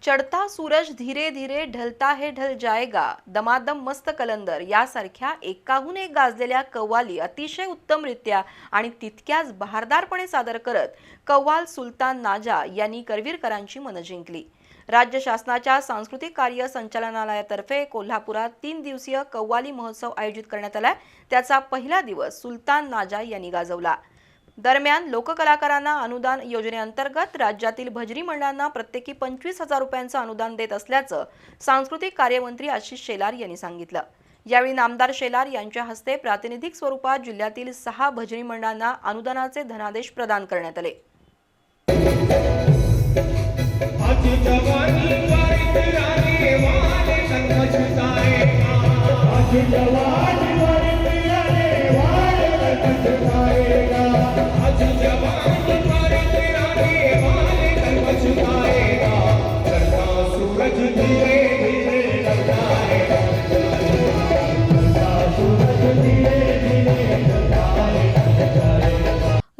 चढता सूरज धीरे धीरे ढलता है ढल जाएगा, दमादम मस्त कलंदर यासारख्या एकाहून एक गाजलेल्या कव्वाली अतिशय उत्तमरित्या आणि तितक्याच बहारदारपणे सादर करत कव्वाल सुलतान नाजा यांनी करवीरकरांची मनं जिंकली। राज्य शासनाच्या सांस्कृतिक कार्य संचालनालयातर्फे कोल्हापुरात 3 दिवसीय कव्वाली महोत्सव आयोजित करण्यात आला। त्याचा पहिला दिवस सुलतान नाजा यांनी गाजवला। दरम्यान लोककलाकारांना अनुदान योजनेअंतर्गत राज्यातील भजनी मंडळांना प्रत्येकी 25,000 रुपयांचं अनुदान देत असल्याचं सांस्कृतिक कार्यमंत्री आशिष शेलार यांनी सांगितलं। यावेळी नामदार शेलार यांच्या हस्ते प्रातिनिधिक स्वरूपात जिल्ह्यातील 6 भजनी मंडळांना अनुदानाचे धनादेश प्रदान करण्यात आले।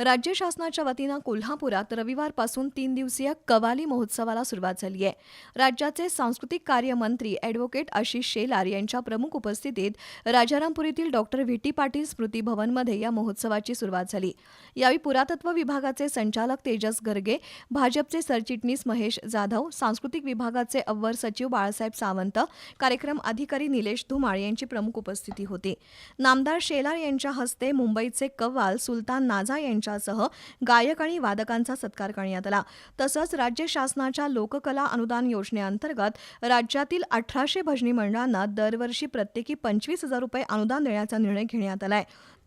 राज्य शासनाच्या वतीनं कोल्हापुरात रविवारपासून 3 दिवसीय कव्वाली महोत्सवाला सुरुवात झाली आहे। राज्याचे सांस्कृतिक कार्य मंत्री ॲडव्होकेट आशिष शेलार यांच्या प्रमुख उपस्थितीत राजारामपुरीतील डॉक्टर व्ही टी पाटील स्मृती भवनमध्ये या महोत्सवाची सुरुवात झाली। यावेळी पुरातत्व विभागाचे संचालक तेजस गर्गे, भाजपचे सरचिटणीस महेश जाधव, सांस्कृतिक विभागाचे अव्वल सचिव बाळासाहेब सावंत, कार्यक्रम अधिकारी निलेश धुमाळ यांची प्रमुख उपस्थिती होती। नामदार शेलार यांच्या हस्ते मुंबईचे कव्वाल सुलतान नाजा यांच्या सह गायक आणि वादकांचा सत्कार करण्यात आला। तसंच राज्य शासनाच्या लोककला अनुदान योजनेअंतर्गत राज्यातील 1800 भजनी मंडळांना दरवर्षी प्रत्येकी 25,000 रुपये अनुदान देण्याचा निर्णय घेण्यात आलाय।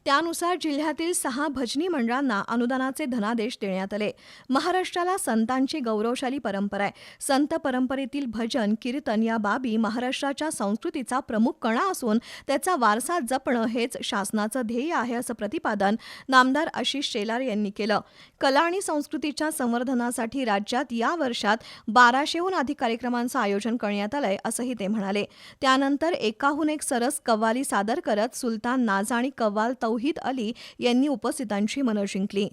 त्यानुसार जिल्ह्यातील 6 भजनी मंडळांना अनुदानाचे धनादेश देण्यात आले। महाराष्ट्राला संतांची गौरवशाली परंपरा आहे। संत परंपरेतील भजन, कीर्तन या बाबी महाराष्ट्राच्या संस्कृतीचा प्रमुख कणा असून त्याचा वारसा जपणं हेच शासनाचं ध्येय आहे, असं प्रतिपादन नामदार आशिष शेलार यांनी केलं। कला आणि संस्कृतीच्या संवर्धनासाठी राज्यात या वर्षात 1200हून अधिक कार्यक्रमांचं आयोजन करण्यात आलंय, असंही ते म्हणाले। त्यानंतर एकाहून एक सरस कव्वाली सादर करत सुलतान नाजा आणि कव्वाल तौहीद अली यांनी उपस्थितांची मनं जिंकली।